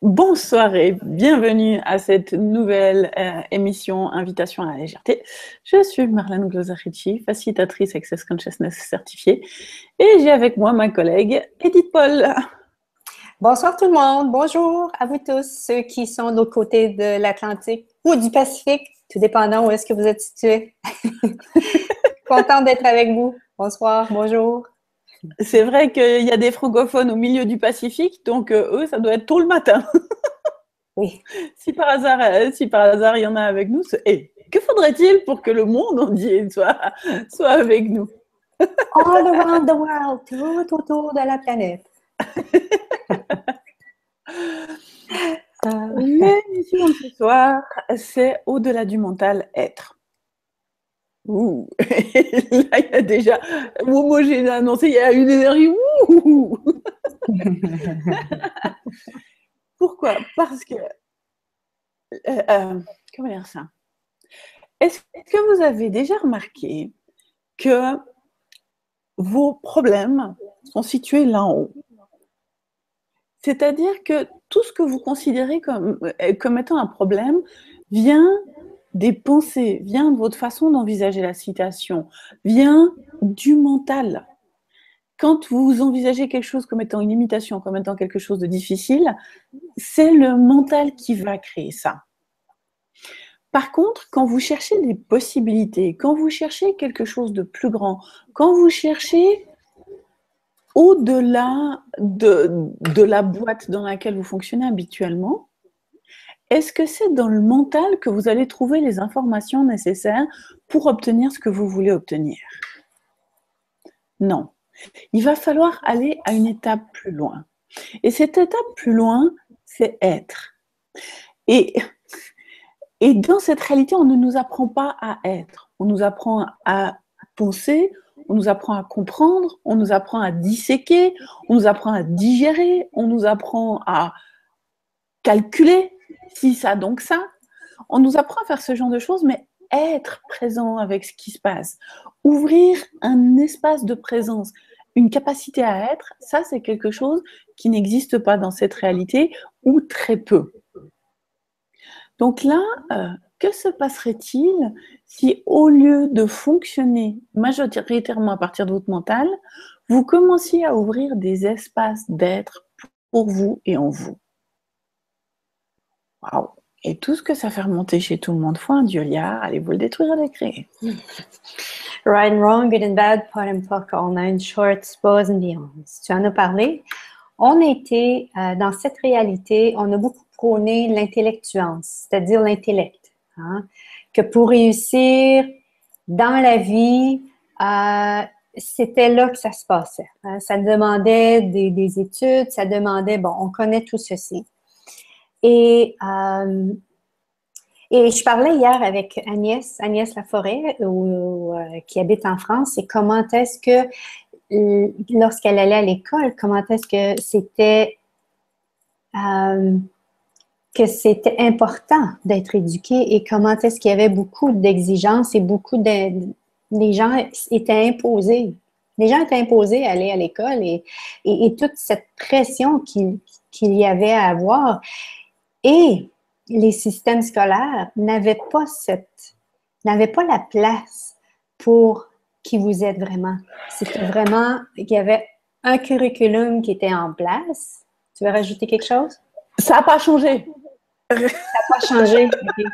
Bonsoir et bienvenue à cette nouvelle émission Invitation à la légèreté. Je suis Marlène Glosarici, facilitatrice Access Consciousness certifiée, et j'ai avec moi ma collègue Edith Paul. Bonsoir tout le monde, bonjour à vous tous, ceux qui sont de l'autre côté de l'Atlantique ou du Pacifique, tout dépendant où est-ce que vous êtes situés. Contente d'être avec vous. Bonsoir, bonjour. C'est vrai qu'il y a des francophones au milieu du Pacifique, donc eux, ça doit être tôt le matin. Oui. Si par hasard il y en a avec nous, que faudrait-il pour que le monde entier soit avec nous? All around the world, tout autour de la planète. L'émission de ce soir, c'est Au-delà du mental, être. Ouh. Là, il y a déjà, Momo, j'ai annoncé, il y a une énergie. Ouh. Pourquoi? Parce que, comment dire ça? Est-ce que vous avez déjà remarqué que vos problèmes sont situés là en haut? C'est-à-dire que tout ce que vous considérez comme étant un problème vient des pensées, vient de votre façon d'envisager la situation, vient du mental. Quand vous envisagez quelque chose comme étant une limitation, comme étant quelque chose de difficile, c'est le mental qui va créer ça. Par contre, quand vous cherchez des possibilités, quand vous cherchez quelque chose de plus grand, quand vous cherchez au-delà de la boîte dans laquelle vous fonctionnez habituellement, est-ce que c'est dans le mental que vous allez trouver les informations nécessaires pour obtenir ce que vous voulez obtenir? Non. Il va falloir aller à une étape plus loin. Et cette étape plus loin, c'est être. Et dans cette réalité, on ne nous apprend pas à être. On nous apprend à penser, on nous apprend à comprendre, on nous apprend à disséquer, on nous apprend à digérer, on nous apprend à calculer si ça, donc ça. On nous apprend à faire ce genre de choses, mais être présent avec ce qui se passe, ouvrir un espace de présence, une capacité à être, ça c'est quelque chose qui n'existe pas dans cette réalité ou très peu. Donc là, que se passerait-il si au lieu de fonctionner majoritairement à partir de votre mental, vous commenciez à ouvrir des espaces d'être pour vous et en vous? Waouh! Et tout ce que ça fait remonter chez tout le monde, faut un Dieu liard, allez-vous le détruire et le créer. Right and wrong, good and bad, pot and pock, all nine shorts, bows and beyonds. Tu en as parlé. On a été dans cette réalité, on a beaucoup prôné l'intellectuance, c'est-à-dire l'intellect. Hein? Que pour réussir dans la vie, c'était là que ça se passait. Hein? Ça demandait des études, ça demandait, bon, on connaît tout ceci. Et je parlais hier avec Agnès Laforêt, qui habite en France, et comment est-ce que, lorsqu'elle allait à l'école, comment est-ce que c'était important d'être éduqué et comment est-ce qu'il y avait beaucoup d'exigences et les gens étaient imposés. Les gens étaient imposés à aller à l'école et toute cette pression qu'il y avait à avoir. Et les systèmes scolaires n'avaient pas la place pour qui vous êtes vraiment. C'était vraiment qu'il y avait un curriculum qui était en place. Tu veux rajouter quelque chose? Ça n'a pas changé. Ça n'a pas changé. Okay.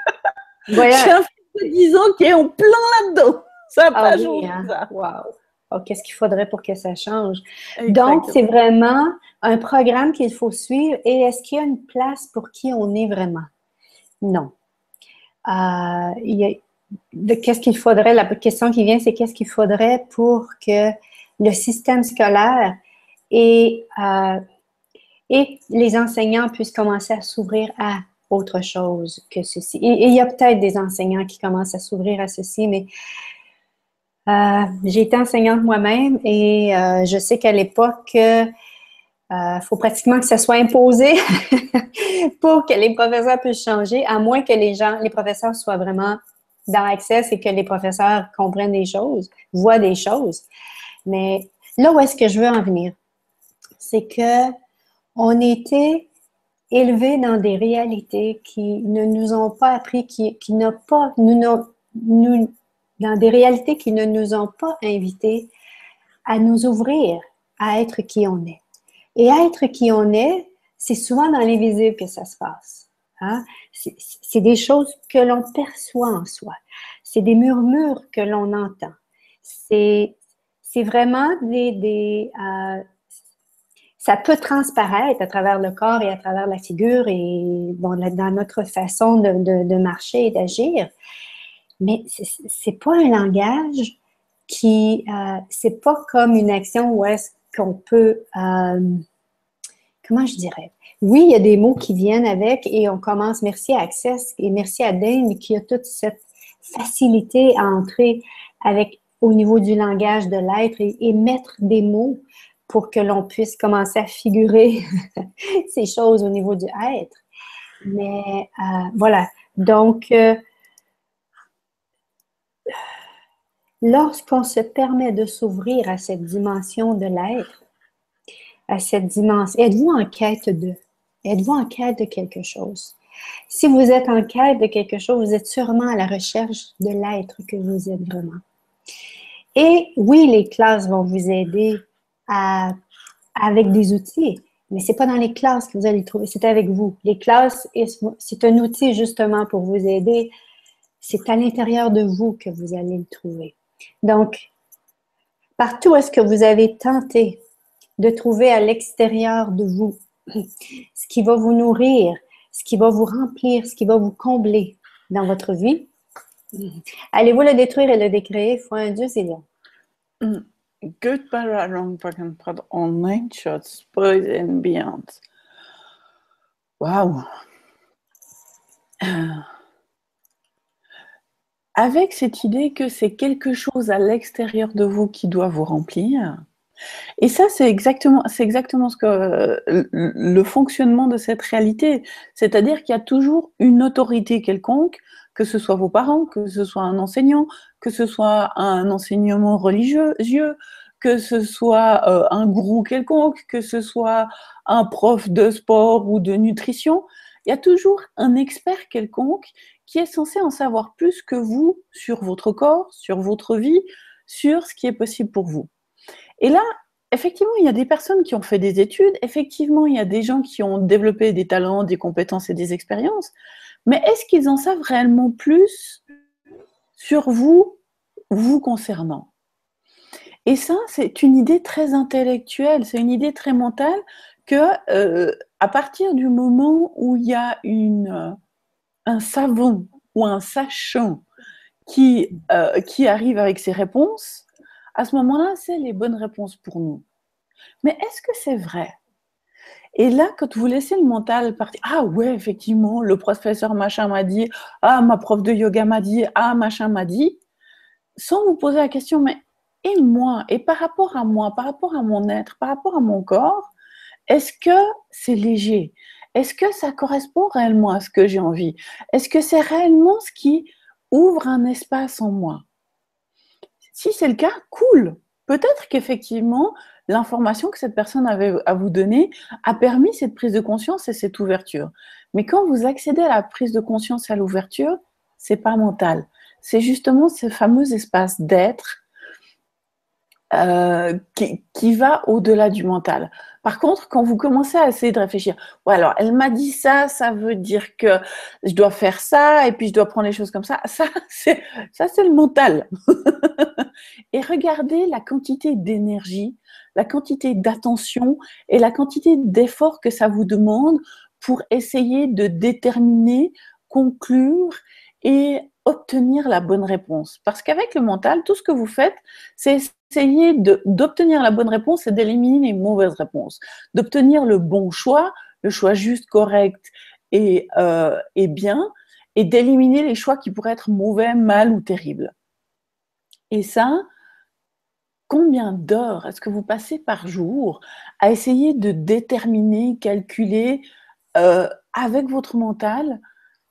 Voilà. J'ai un fils de 10 ans qui est en plein là-dedans. Ça n'a pas changé, hein? ça. Wow. Oh, qu'est-ce qu'il faudrait pour que ça change? Exactement. Donc, c'est vraiment un programme qu'il faut suivre. Et est-ce qu'il y a une place pour qui on est vraiment? Non. Qu'est-ce qu'il faudrait? La question qui vient, c'est qu'est-ce qu'il faudrait pour que le système scolaire et les enseignants puissent commencer à s'ouvrir à autre chose que ceci. Et il y a peut-être des enseignants qui commencent à s'ouvrir à ceci, mais j'ai été enseignante moi-même et je sais qu'à l'époque, faut pratiquement que ça soit imposé pour que les professeurs puissent changer, à moins que les professeurs soient vraiment dans Access et que les professeurs comprennent des choses, voient des choses. Mais là où est-ce que je veux en venir, c'est que on était élevés dans des réalités qui ne nous ont pas appris, qui n'ont pas, dans des réalités qui ne nous ont pas invités à nous ouvrir, à être qui on est. Et être qui on est, c'est souvent dans l'invisible que ça se passe. Hein? C'est des choses que l'on perçoit en soi. C'est des murmures que l'on entend. C'est vraiment ça peut transparaître à travers le corps et à travers la figure et bon, dans notre façon de marcher et d'agir. Mais c'est pas un langage qui, c'est pas comme une action où est-ce qu'on peut, comment je dirais? Oui, il y a des mots qui viennent avec et on commence, merci à Access et merci à Dane qui a toute cette facilité à entrer avec au niveau du langage de l'être et mettre des mots pour que l'on puisse commencer à figurer ces choses au niveau du être. Mais voilà, donc lorsqu'on se permet de s'ouvrir à cette dimension de l'être, à cette dimension, êtes-vous en quête de? Êtes-vous en quête de quelque chose? Si vous êtes en quête de quelque chose, vous êtes sûrement à la recherche de l'être que vous êtes vraiment. Et oui, les classes vont vous aider avec des outils, mais ce n'est pas dans les classes que vous allez le trouver, c'est avec vous. Les classes, c'est un outil justement pour vous aider. C'est à l'intérieur de vous que vous allez le trouver. Donc, partout est-ce que vous avez tenté de trouver à l'extérieur de vous ce qui va vous nourrir, ce qui va vous remplir, ce qui va vous combler dans votre vie, allez-vous le détruire et le décréer? Foi un Dieu, c'est bien. Good Bararong Paganpad online shots, spoils and beyond. Waouh! Avec cette idée que c'est quelque chose à l'extérieur de vous qui doit vous remplir. Et ça, c'est exactement ce que le fonctionnement de cette réalité. C'est-à-dire qu'il y a toujours une autorité quelconque, que ce soit vos parents, que ce soit un enseignant, que ce soit un enseignement religieux, que ce soit un gourou quelconque, que ce soit un prof de sport ou de nutrition. Il y a toujours un expert quelconque qui est censé en savoir plus que vous sur votre corps, sur votre vie, sur ce qui est possible pour vous. Et là, effectivement, il y a des personnes qui ont fait des études, effectivement, il y a des gens qui ont développé des talents, des compétences et des expériences, mais est-ce qu'ils en savent réellement plus sur vous, vous concernant? Et ça, c'est une idée très intellectuelle, c'est une idée très mentale que à partir du moment où il y a un savant ou un sachant qui arrive avec ses réponses, à ce moment-là, c'est les bonnes réponses pour nous. Mais est-ce que c'est vrai? Et là, quand vous laissez le mental partir, ah ouais, effectivement, le professeur machin m'a dit, ah ma prof de yoga m'a dit, ah machin m'a dit, sans vous poser la question, mais et moi, et par rapport à moi, par rapport à mon être, par rapport à mon corps, est-ce que c'est léger? Est-ce que ça correspond réellement à ce que j'ai envie? Est-ce que c'est réellement ce qui ouvre un espace en moi? Si c'est le cas, cool. Peut-être qu'effectivement, l'information que cette personne avait à vous donner a permis cette prise de conscience et cette ouverture. Mais quand vous accédez à la prise de conscience et à l'ouverture, c'est pas mental. C'est justement ce fameux espace d'être qui va au-delà du mental. Par contre, quand vous commencez à essayer de réfléchir, ouais, alors elle m'a dit ça, ça veut dire que je dois faire ça, et puis je dois prendre les choses comme ça c'est le mental. Et regardez la quantité d'énergie, la quantité d'attention et la quantité d'effort que ça vous demande pour essayer de déterminer, conclure et obtenir la bonne réponse. Parce qu'avec le mental, tout ce que vous faites, c'est essayer d'obtenir la bonne réponse et d'éliminer les mauvaises réponses, d'obtenir le bon choix, le choix juste, correct et bien, et d'éliminer les choix qui pourraient être mauvais, mal ou terribles. Et ça, combien d'heures est-ce que vous passez par jour à essayer de déterminer, calculer avec votre mental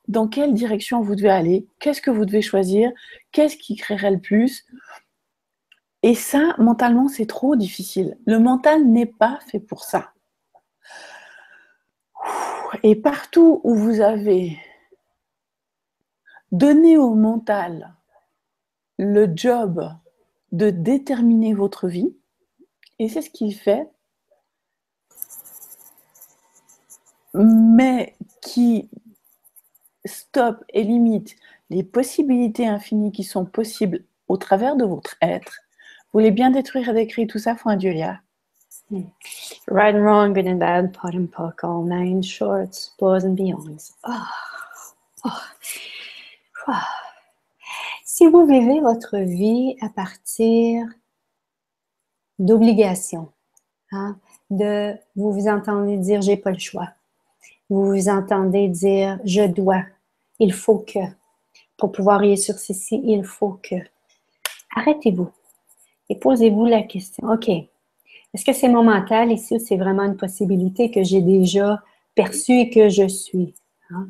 dans quelle direction vous devez aller, qu'est-ce que vous devez choisir, qu'est-ce qui créerait le plus? Et ça, mentalement, c'est trop difficile. Le mental n'est pas fait pour ça. Et partout où vous avez donné au mental le job de déterminer votre vie, et c'est ce qu'il fait, mais qui stoppe et limite les possibilités infinies qui sont possibles au travers de votre être. Vous voulez bien détruire et décrire tout ça, Foi Julia? Right and wrong, good and bad, pot and pock, all nine shorts, boys and beyonds. Si vous vivez votre vie à partir d'obligations, hein, vous vous entendez dire j'ai pas le choix, vous vous entendez dire je dois, il faut que, pour pouvoir réussir ceci, il faut que. Arrêtez-vous et posez-vous la question, ok, est-ce que c'est mon mental ici ou c'est vraiment une possibilité que j'ai déjà perçue et que je suis? Hein?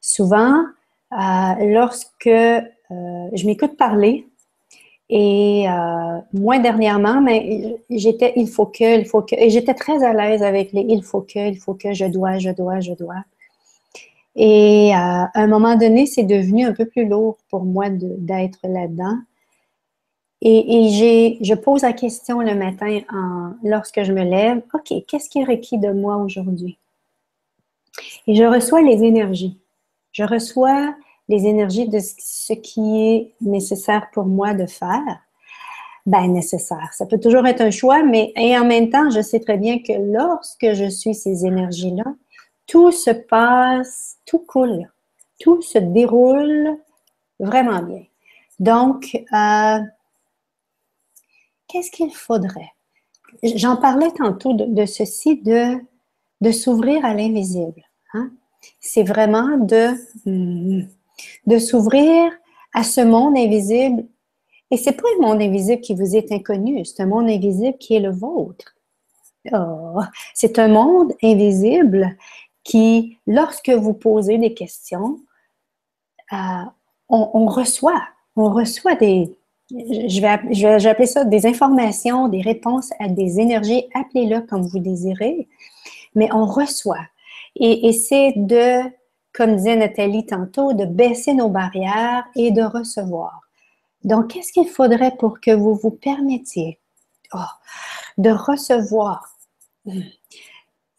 Souvent, lorsque je m'écoute parler, et moins dernièrement, mais j'étais il faut que, et j'étais très à l'aise avec les il faut que, je dois. Et à un moment donné, c'est devenu un peu plus lourd pour moi d'être là-dedans. Et je pose la question le matin lorsque je me lève, OK, qu'est-ce qui est requis de moi aujourd'hui? Et je reçois les énergies. Je reçois les énergies de ce qui est nécessaire pour moi de faire. Ben, nécessaire. Ça peut toujours être un choix, mais et en même temps, je sais très bien que lorsque je suis ces énergies-là, tout se passe, tout coule, tout se déroule vraiment bien. Donc, qu'est-ce qu'il faudrait? J'en parlais tantôt de ceci, de s'ouvrir à l'invisible. Hein? C'est vraiment de s'ouvrir à ce monde invisible. Et c'est pas un monde invisible qui vous est inconnu, c'est un monde invisible qui est le vôtre. Oh, c'est un monde invisible qui, lorsque vous posez des questions, euh, on reçoit des, je vais appeler ça des informations, des réponses à des énergies, appelez-le comme vous désirez, mais on reçoit. Et c'est comme disait Nathalie tantôt, de baisser nos barrières et de recevoir. Donc, qu'est-ce qu'il faudrait pour que vous vous permettiez de recevoir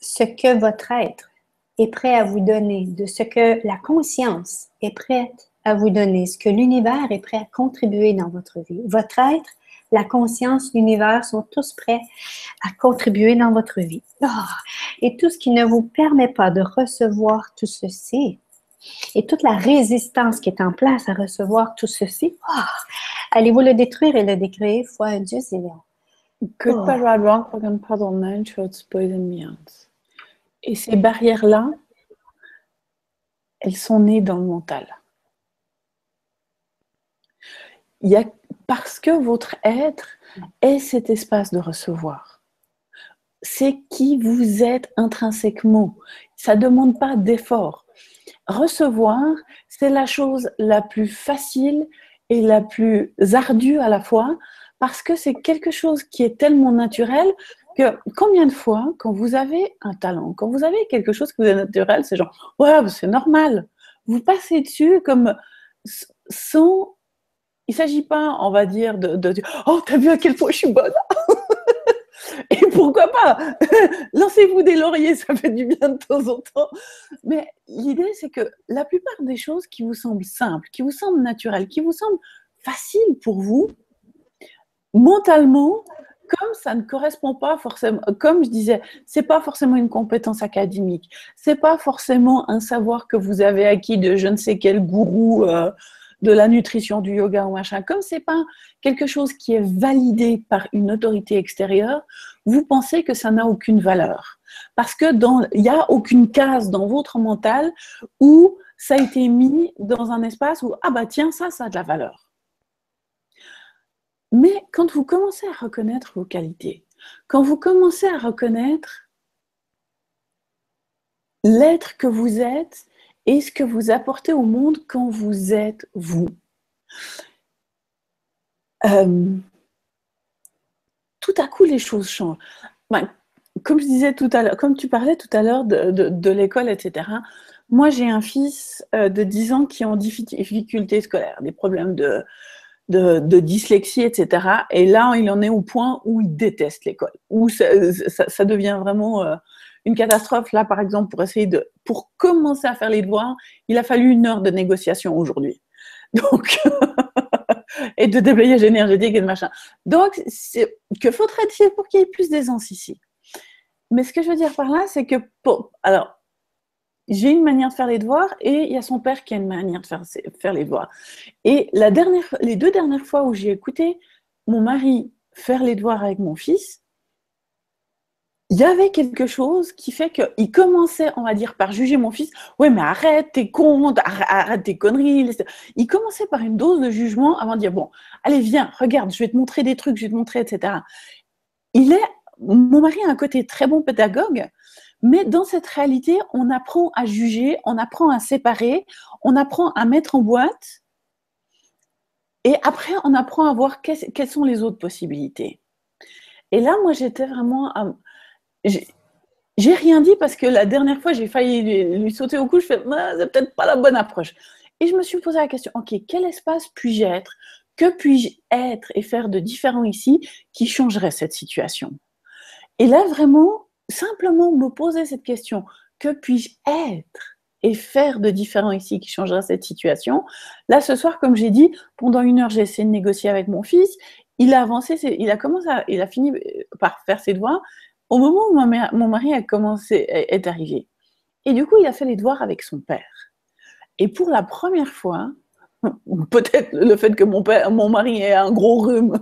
ce que votre être est prêt à vous donner, de ce que la conscience est prête à vous donner, ce que l'univers est prêt à contribuer dans votre vie. Votre être, la conscience, l'univers sont tous prêts à contribuer dans votre vie. Et tout ce qui ne vous permet pas de recevoir tout ceci, et toute la résistance qui est en place à recevoir tout ceci, allez-vous le détruire et le décréer, foi un Dieu Zélion. Good, bad, right, wrong, broken, pardon, nine shorts, boys and beyonds. Et ces barrières-là, elles sont nées dans le mental. Parce que votre être est cet espace de recevoir. C'est qui vous êtes intrinsèquement. Ça ne demande pas d'effort. Recevoir, c'est la chose la plus facile et la plus ardue à la fois, parce que c'est quelque chose qui est tellement naturel que combien de fois, quand vous avez un talent, quand vous avez quelque chose qui vous est naturel, c'est genre, ouais, c'est normal. Vous passez dessus comme sans... Il ne s'agit pas, on va dire, de dire, oh, t'as vu à quel point je suis bonne. Et pourquoi pas? Lancez-vous des lauriers, ça fait du bien de temps en temps. Mais l'idée, c'est que la plupart des choses qui vous semblent simples, qui vous semblent naturelles, qui vous semblent faciles pour vous, mentalement, comme ça ne correspond pas forcément, comme je disais, c'est pas forcément une compétence académique, c'est pas forcément un savoir que vous avez acquis de je ne sais quel gourou de la nutrition, du yoga ou machin, comme c'est pas quelque chose qui est validé par une autorité extérieure, vous pensez que ça n'a aucune valeur. Parce que il n'y a aucune case dans votre mental où ça a été mis dans un espace où, ah bah tiens, ça a de la valeur. Mais quand vous commencez à reconnaître vos qualités, quand vous commencez à reconnaître l'être que vous êtes et ce que vous apportez au monde quand vous êtes vous, tout à coup les choses changent. Ben, comme je disais tout à l'heure, comme tu parlais tout à l'heure de l'école, etc. Moi, j'ai un fils de 10 ans qui a des difficultés scolaires, des problèmes de dyslexie, etc. Et là, il en est au point où il déteste l'école, où ça devient vraiment une catastrophe. Là, par exemple, pour commencer à faire les devoirs, il a fallu 1 heure de négociation aujourd'hui. Donc, et de déblayage énergétique et de machin. Donc, que faudrait-il pour qu'il y ait plus d'aisance ici? Mais ce que je veux dire par là, c'est que alors, j'ai une manière de faire les devoirs et il y a son père qui a une manière de faire les devoirs. Et les 2 dernières fois où j'ai écouté mon mari faire les devoirs avec mon fils, il y avait quelque chose qui fait qu'il commençait, on va dire, par juger mon fils. Ouais, mais arrête, t'es con, arrête tes conneries. Il commençait par une dose de jugement avant de dire, bon, allez, viens, regarde, je vais te montrer des trucs, je vais te montrer, etc. Mon mari a un côté très bon pédagogue, mais dans cette réalité, on apprend à juger, on apprend à séparer, on apprend à mettre en boîte, et après, on apprend à voir quelles sont les autres possibilités. Et là, moi, j'étais vraiment... J'ai rien dit parce que la dernière fois, j'ai failli lui sauter au cou. Je fais, c'est peut-être pas la bonne approche. Et je me suis posé la question, ok, quel espace puis-je être? Que puis-je être et faire de différent ici qui changerait cette situation? Et là, vraiment, simplement me poser cette question, que puis-je être et faire de différent ici qui changera cette situation? Là, ce soir, comme j'ai dit, pendant 1 heure, j'ai essayé de négocier avec mon fils. Il a avancé, il a fini par faire ses devoirs au moment où mon mari est arrivé. Et du coup, il a fait les devoirs avec son père. Et pour la première fois, peut-être le fait que mon mari ait un gros rhume,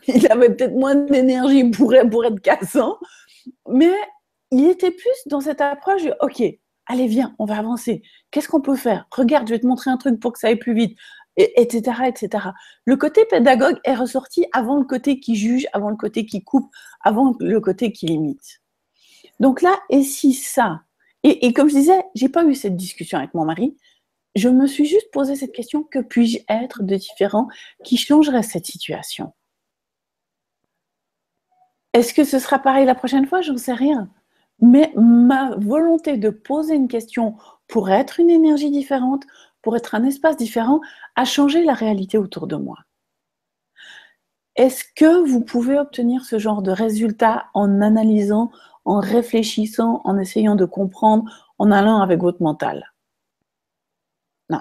il avait peut-être moins d'énergie pour être cassant, mais il était plus dans cette approche de, ok, allez viens, on va avancer. Qu'est-ce qu'on peut faire? Regarde, je vais te montrer un truc pour que ça aille plus vite, etc., etc. Le côté pédagogue est ressorti avant le côté qui juge, avant le côté qui coupe, avant le côté qui limite. Donc là, et si ça, et comme je disais, j'ai pas eu cette discussion avec mon mari, je me suis juste posé cette question, que puis-je être de différent qui changerait cette situation? Est-ce que ce sera pareil la prochaine fois? J'en sais rien. Mais ma volonté de poser une question pour être une énergie différente, pour être un espace différent, a changé la réalité autour de moi. Est-ce que vous pouvez obtenir ce genre de résultat en analysant, en réfléchissant, en essayant de comprendre, en allant avec votre mental? Non.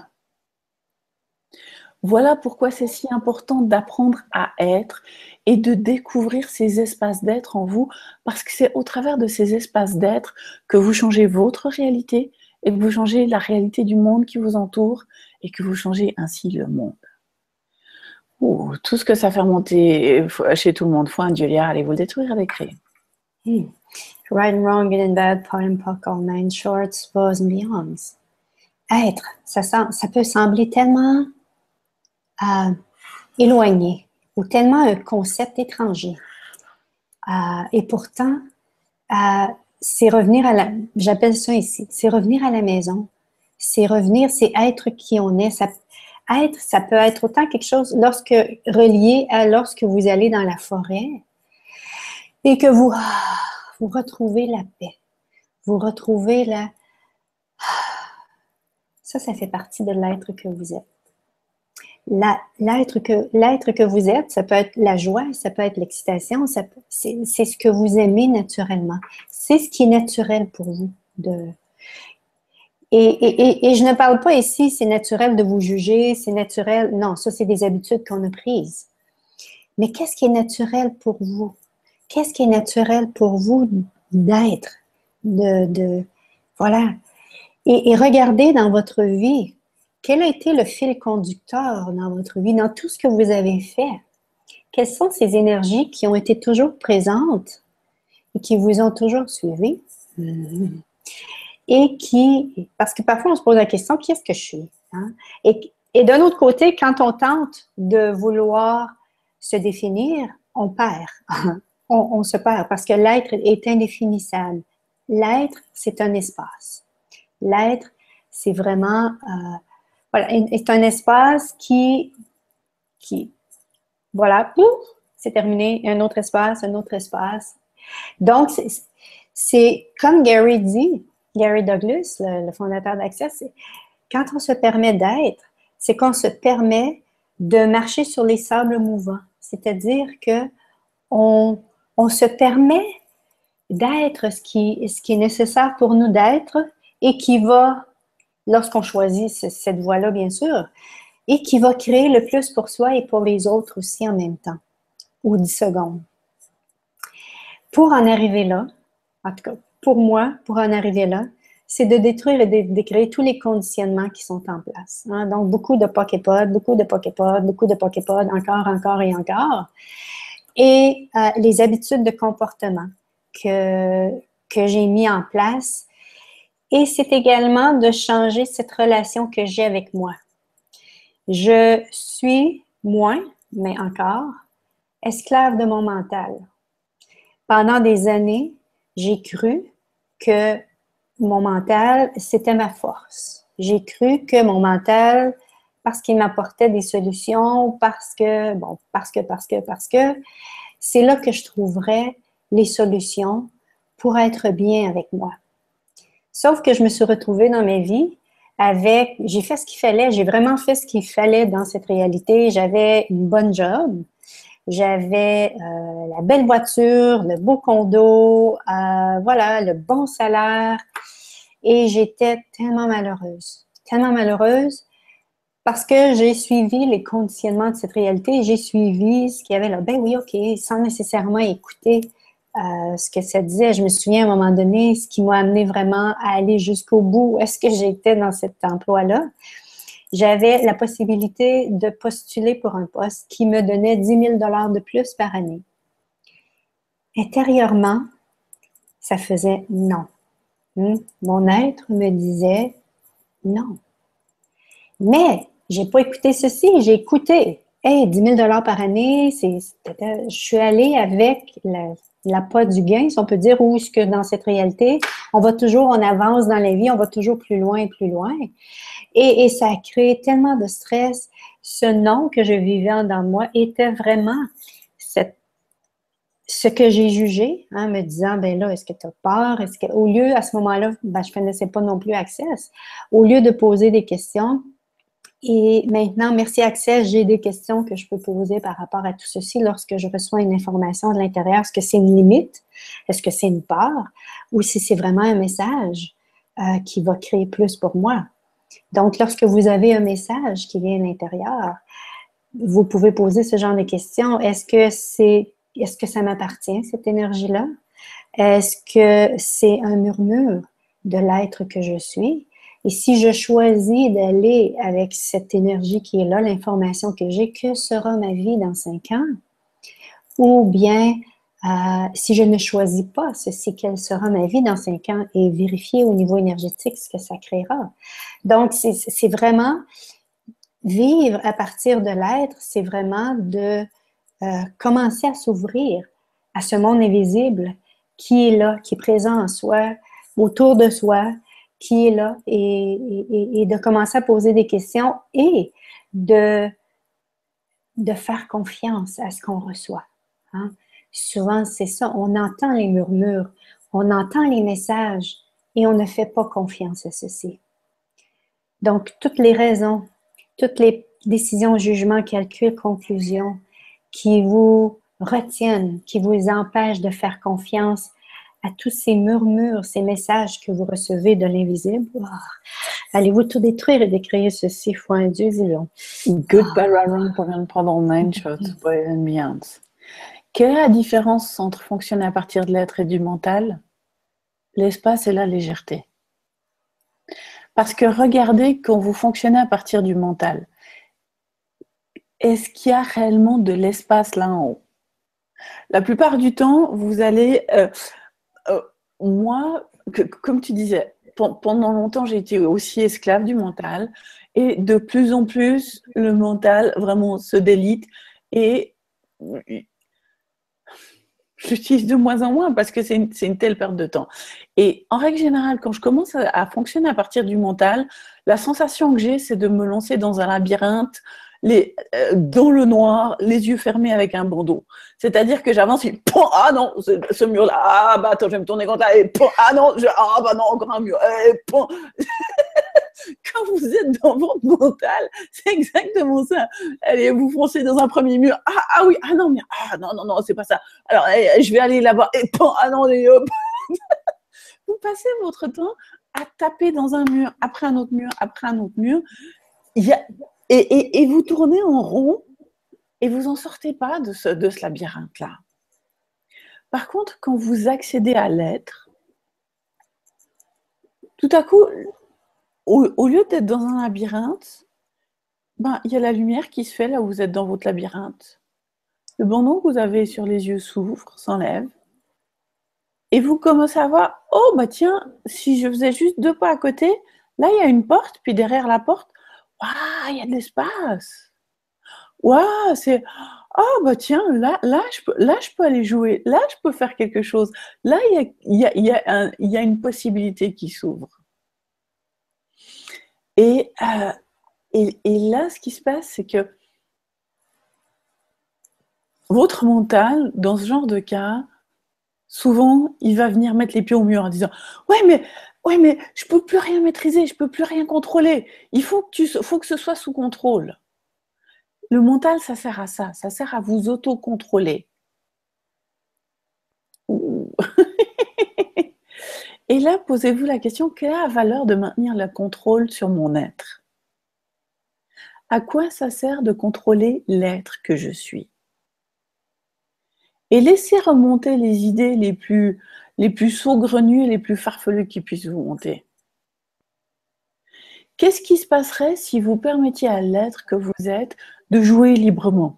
Voilà pourquoi c'est si important d'apprendre à être et de découvrir ces espaces d'être en vous, parce que c'est au travers de ces espaces d'être que vous changez votre réalité et que vous changez la réalité du monde qui vous entoure et que vous changez ainsi le monde. Ouh, tout ce que ça fait remonter chez tout le monde. Foi un Dieu, allez vous le détruire avec ré. Right and wrong, good and bad, part and puck, all nine shorts, was and beyonds. Être, ça peut sembler tellement éloigné ou tellement un concept étranger. Et pourtant, c'est revenir j'appelle ça ici, c'est revenir à la maison. C'est revenir, c'est être qui on est. Ça peut être autant quelque chose relié à lorsque vous allez dans la forêt et que vous retrouvez la paix. Vous retrouvez ça fait partie de l'être que vous êtes. L'être que vous êtes, ça peut être la joie, ça peut être l'excitation, c'est ce que vous aimez naturellement. C'est ce qui est naturel pour vous. Et je ne parle pas ici, c'est naturel de vous juger, c'est naturel. Non, ça, c'est des habitudes qu'on a prises. Mais qu'est-ce qui est naturel pour vous? Qu'est-ce qui est naturel pour vous d'être? Voilà. Et regardez dans votre vie, quel a été le fil conducteur dans votre vie, dans tout ce que vous avez fait? Quelles sont ces énergies qui ont été toujours présentes et qui vous ont toujours suivi? Et parce que parfois on se pose la question, qui est-ce que je suis? Hein? Et d'un autre côté, quand on tente de vouloir se définir, on perd. On se perd parce que l'être est indéfinissable. L'être, c'est un espace. L'être, c'est vraiment... voilà, c'est un espace qui voilà, pouf, c'est terminé, un autre espace, un autre espace. Donc, C'est comme Gary Douglas, le fondateur d'Access, quand on se permet d'être, c'est qu'on se permet de marcher sur les sables mouvants. C'est-à-dire que on se permet d'être ce qui est nécessaire pour nous d'être et qui va, lorsqu'on choisit cette voie-là, bien sûr, et qui va créer le plus pour soi et pour les autres aussi en même temps, ou 10 secondes. Pour en arriver là, en tout cas, pour moi, pour en arriver là, c'est de détruire et de créer tous les conditionnements qui sont en place. Hein? Donc, beaucoup de Poképods, encore et encore. Et les habitudes de comportement que j'ai mis en place. Et c'est également de changer cette relation que j'ai avec moi. Je suis moins, mais encore, esclave de mon mental. Pendant des années, j'ai cru que mon mental, c'était ma force. J'ai cru que mon mental, parce qu'il m'apportait des solutions, parce que, c'est là que je trouverais les solutions pour être bien avec moi. Sauf que je me suis retrouvée dans ma vie j'ai fait ce qu'il fallait, j'ai vraiment fait ce qu'il fallait dans cette réalité. J'avais une bonne job, j'avais la belle voiture, le beau condo, voilà, le bon salaire. Et j'étais tellement malheureuse parce que j'ai suivi les conditionnements de cette réalité. J'ai suivi ce qu'il y avait là. Ben oui, OK, sans nécessairement écouter ce que ça disait. Je me souviens à un moment donné, ce qui m'a amené vraiment à aller jusqu'au bout, où est-ce que j'étais dans cet emploi-là. J'avais la possibilité de postuler pour un poste qui me donnait 10 000 $ de plus par année. Intérieurement, ça faisait non. Mon être me disait non. Mais j'ai pas écouté ceci, j'ai écouté. Hey, 10 000 $ par année, je suis allée avec l'appât du gain, si on peut dire, où est-ce que dans cette réalité, on avance dans la vie, on va toujours plus loin et plus loin. Et ça a créé tellement de stress. Ce non que je vivais en dedans de moi était vraiment ce que j'ai jugé, me disant, ben là, est-ce que tu as peur? Au lieu, à ce moment-là, je ne connaissais pas non plus Access, au lieu de poser des questions, et maintenant, merci Access, j'ai des questions que je peux poser par rapport à tout ceci lorsque je reçois une information de l'intérieur. Est-ce que c'est une limite? Est-ce que c'est une peur? Ou si c'est vraiment un message qui va créer plus pour moi? Donc, lorsque vous avez un message qui vient de l'intérieur, vous pouvez poser ce genre de questions. Est-ce que ça m'appartient, cette énergie-là? Est-ce que c'est un murmure de l'être que je suis? Et si je choisis d'aller avec cette énergie qui est là, l'information que j'ai, que sera ma vie dans 5 ans? Ou bien, si je ne choisis pas ceci, quelle sera ma vie dans 5 ans? Et vérifier au niveau énergétique ce que ça créera. Donc, c'est vraiment vivre à partir de l'être, c'est vraiment de commencer à s'ouvrir à ce monde invisible qui est là, qui est présent en soi, autour de soi, qui est là, et de commencer à poser des questions et de faire confiance à ce qu'on reçoit. Hein? Souvent, c'est ça, on entend les murmures, on entend les messages et on ne fait pas confiance à ceci. Donc, toutes les raisons, toutes les décisions, jugements, calculs, conclusions qui vous retiennent, qui vous empêchent de faire confiance à tous ces murmures, ces messages que vous recevez de l'invisible. Allez-vous tout détruire et décrire ceci, foi un Dieu vivant. Goodbye, Aaron, pour un pardon, 9 shots, boy and beyond. Quelle est la différence entre fonctionner à partir de l'être et du mental? L'espace et la légèreté. Parce que regardez, quand vous fonctionnez à partir du mental, est-ce qu'il y a réellement de l'espace là en haut? La plupart du temps, vous allez... moi, comme tu disais, pendant longtemps, j'ai été aussi esclave du mental. Et de plus en plus, le mental vraiment se délite. Et je l'utilise de moins en moins parce que c'est une telle perte de temps. Et en règle générale, quand je commence à fonctionner à partir du mental, la sensation que j'ai, c'est de me lancer dans un labyrinthe dans le noir, les yeux fermés avec un bandeau. C'est-à-dire que j'avance et ah non, ce mur-là, ah bah attends, je vais me tourner contre là, et ah non, ah bah non, encore un mur, et quand vous êtes dans votre mental, c'est exactement ça. Allez, vous foncez dans un premier mur, ah oui, ah non, mais non, c'est pas ça. Alors, je vais aller là-bas, et ah non, et hop. Vous passez votre temps à taper dans un mur, après un autre mur, après un autre mur, et vous tournez en rond, et vous n'en sortez pas de ce labyrinthe-là. Par contre, quand vous accédez à l'être, tout à coup, au lieu d'être dans un labyrinthe, il y a la lumière qui se fait là où vous êtes dans votre labyrinthe. Le bandeau que vous avez sur les yeux s'ouvre, s'enlève, et vous commencez à voir, oh bah tiens, si je faisais juste 2 pas à côté, là il y a une porte, puis derrière la porte, waouh, il y a de l'espace. Waouh, c'est, oh bah tiens, là je peux aller jouer, là je peux faire quelque chose, là il y a une possibilité qui s'ouvre. Et là, ce qui se passe, c'est que votre mental, dans ce genre de cas, souvent, il va venir mettre les pieds au mur en disant « Ouais, mais je peux plus rien maîtriser, je peux plus rien contrôler. Il faut que ce soit sous contrôle. » Le mental, ça sert à ça sert à vous auto-contrôler. Et là, posez-vous la question, quelle est la valeur de maintenir le contrôle sur mon être? À quoi ça sert de contrôler l'être que je suis? Et laissez remonter les idées les plus saugrenues et les plus farfelues qui puissent vous monter. Qu'est-ce qui se passerait si vous permettiez à l'être que vous êtes de jouer librement?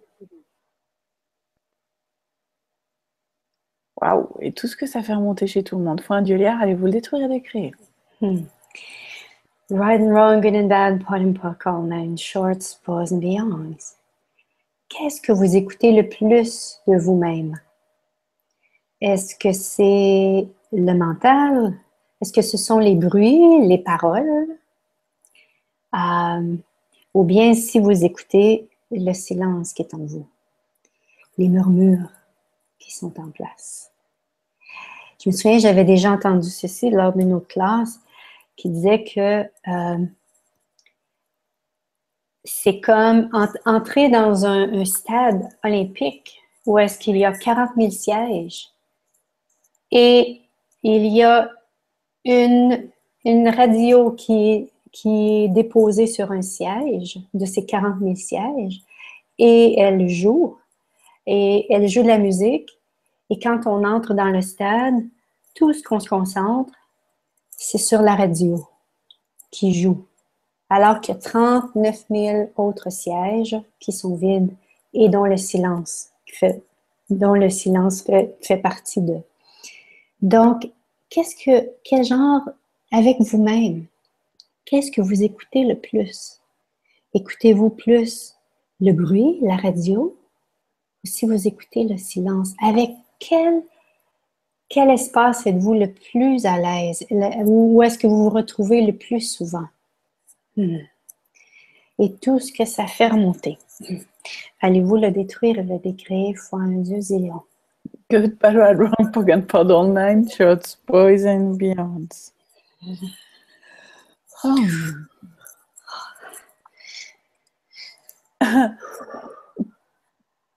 Waouh! Et tout ce que ça fait remonter chez tout le monde. Faut un dieu liard, allez vous le détruire et l'écrire. Right and wrong, good and bad, pot and puck, all nine shorts, boys and beyonds. Qu'est-ce que vous écoutez le plus de vous-même? Est-ce que c'est le mental? Est-ce que ce sont les bruits, les paroles? Ou bien si vous écoutez le silence qui est en vous, les murmures qui sont en place. Je me souviens, j'avais déjà entendu ceci lors d'une autre classe qui disait que c'est comme entrer dans un stade olympique où est-ce qu'il y a 40 000 sièges et il y a une radio qui est déposée sur un siège de ces 40 000 sièges et elle joue de la musique et quand on entre dans le stade, tout ce qu'on se concentre, c'est sur la radio qui joue. Alors qu'il y a 39 000 autres sièges qui sont vides et dont le silence fait partie d'eux. Donc, quel genre, avec vous-même, qu'est-ce que vous écoutez le plus? Écoutez-vous plus le bruit, la radio, ou si vous écoutez le silence? Avec quel espace êtes-vous le plus à l'aise? Où est-ce que vous vous retrouvez le plus souvent? Et tout ce que ça fait remonter. Allez-vous le détruire et le décréer fois un Dieu zélion? Good, bad, right, wrong, pug and pod, all nine shorts, boys and beyonds.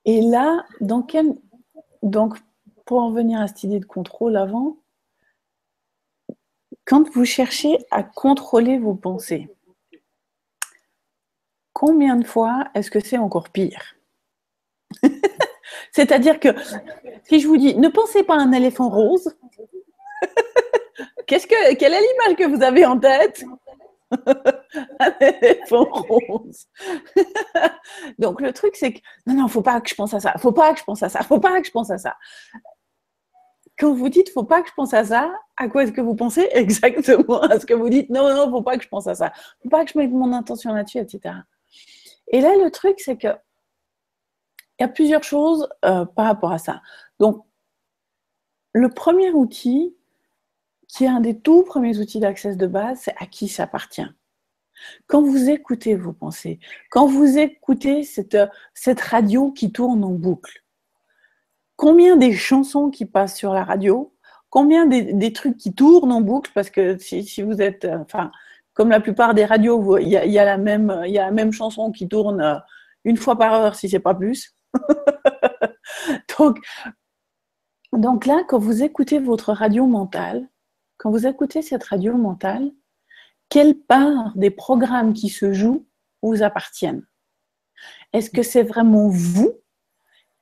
Et là, donc, pour en venir à cette idée de contrôle avant, quand vous cherchez à contrôler vos pensées, combien de fois est-ce que c'est encore pire? C'est-à-dire que si je vous dis ne pensez pas à un éléphant rose, quelle est l'image que vous avez en tête? Un éléphant rose. Donc le truc c'est que non, faut pas que je pense à ça, faut pas que je pense à ça, faut pas que je pense à ça. Quand vous dites faut pas que je pense à ça, à quoi est-ce que vous pensez? Exactement à ce que vous dites non, faut pas que je pense à ça, faut pas que je mette mon intention là-dessus, etc. Et là le truc c'est que il y a plusieurs choses par rapport à ça. Donc le premier outil, qui est un des tout premiers outils d'accès de base, c'est à qui ça appartient. Quand vous écoutez vos pensées, quand vous écoutez cette radio qui tourne en boucle, combien des chansons qui passent sur la radio, combien des trucs qui tournent en boucle, parce que si vous êtes, enfin, comme la plupart des radios, il y a la même chanson qui tourne une fois par heure, si c'est pas plus. donc là, quand vous écoutez votre radio mentale, quand vous écoutez cette radio mentale, quelle part des programmes qui se jouent vous appartiennent? Est-ce que c'est vraiment vous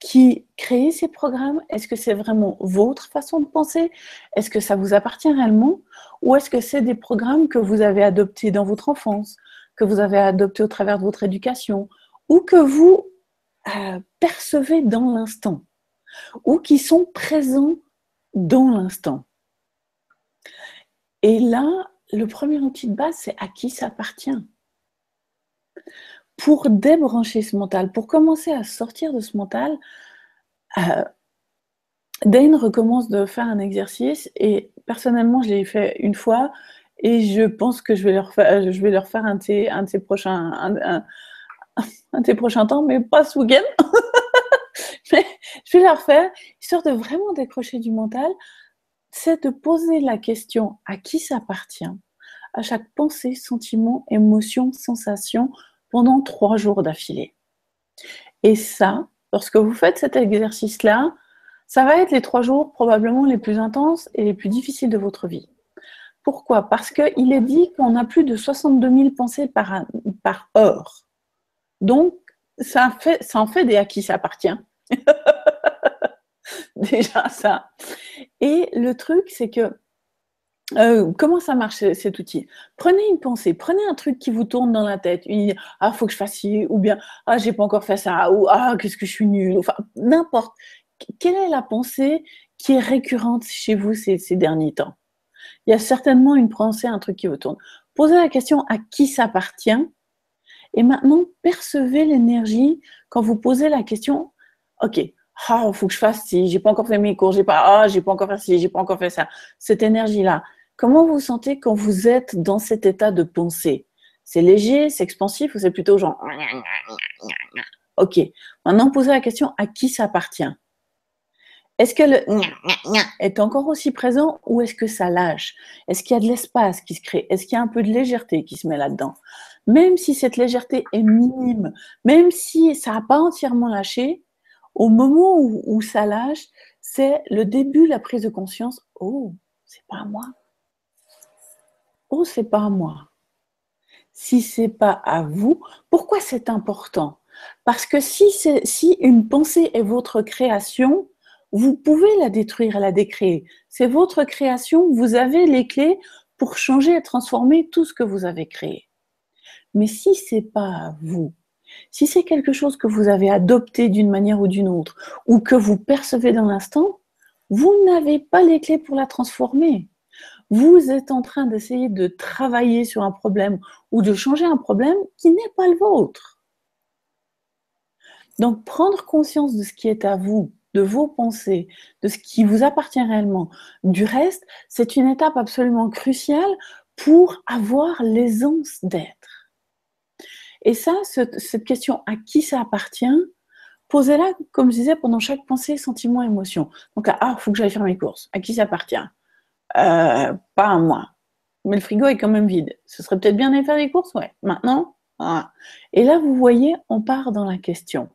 qui créez ces programmes? Est-ce que c'est vraiment votre façon de penser? Est-ce que ça vous appartient réellement? Ou est-ce que c'est des programmes que vous avez adoptés dans votre enfance, que vous avez adoptés au travers de votre éducation, ou que vous percevez dans l'instant, ou qui sont présents dans l'instant? Et là, le premier outil de base, c'est à qui ça appartient. Pour débrancher ce mental, pour commencer à sortir de ce mental, Dane recommence de faire un exercice et personnellement, je l'ai fait une fois et je pense que je vais le refaire un de ces prochains temps, mais pas ce week-end. Mais je vais le refaire, histoire de vraiment décrocher du mental, c'est de poser la question à qui ça appartient, à chaque pensée, sentiment, émotion, sensation, pendant 3 jours d'affilée. Et ça, lorsque vous faites cet exercice-là, ça va être les 3 jours probablement les plus intenses et les plus difficiles de votre vie. Pourquoi? Parce qu'il est dit qu'on a plus de 62 000 pensées par heure. Donc, ça en fait des à qui ça appartient. Déjà ça. Et le truc, c'est que comment ça marche cet outil? Prenez une pensée, prenez un truc qui vous tourne dans la tête, une idée, ah, faut que je fasse ci, ou bien ah, j'ai pas encore fait ça, ou ah, qu'est-ce que je suis nulle, enfin n'importe. Quelle est la pensée qui est récurrente chez vous ces derniers temps? Il y a certainement une pensée, un truc qui vous tourne. Posez la question à qui ça appartient, et maintenant percevez l'énergie quand vous posez la question. Ok, ah, faut que je fasse ci, j'ai pas encore fait mes cours, j'ai pas encore fait ci, j'ai pas encore fait ça. Cette énergie-là, comment vous vous sentez quand vous êtes dans cet état de pensée? C'est léger, c'est expansif ou c'est plutôt genre. Ok, maintenant posez la question à qui ça appartient. Est-ce que le est encore aussi présent ou est-ce que ça lâche? Est-ce qu'il y a de l'espace qui se crée? Est-ce qu'il y a un peu de légèreté qui se met là-dedans? Même si cette légèreté est minime, même si ça n'a pas entièrement lâché, au moment où ça lâche, c'est le début, la prise de conscience. Oh, c'est pas à moi. Oh, c'est pas à moi. Si c'est pas à vous, pourquoi c'est important? Parce que si une pensée est votre création, vous pouvez la détruire et la décréer. C'est votre création, vous avez les clés pour changer et transformer tout ce que vous avez créé. Mais si c'est pas à vous, si c'est quelque chose que vous avez adopté d'une manière ou d'une autre, ou que vous percevez dans l'instant, vous n'avez pas les clés pour la transformer. Vous êtes en train d'essayer de travailler sur un problème ou de changer un problème qui n'est pas le vôtre. Donc, prendre conscience de ce qui est à vous, de vos pensées, de ce qui vous appartient réellement, du reste, c'est une étape absolument cruciale pour avoir l'aisance d'être. Et ça, cette question à qui ça appartient, posez-la, comme je disais, pendant chaque pensée, sentiment, émotion. Donc, il faut que j'aille faire mes courses. À qui ça appartient? Pas à moi. Mais le frigo est quand même vide. Ce serait peut-être bien d'aller faire des courses, ouais. Maintenant, voilà. Et là, vous voyez, on part dans la question.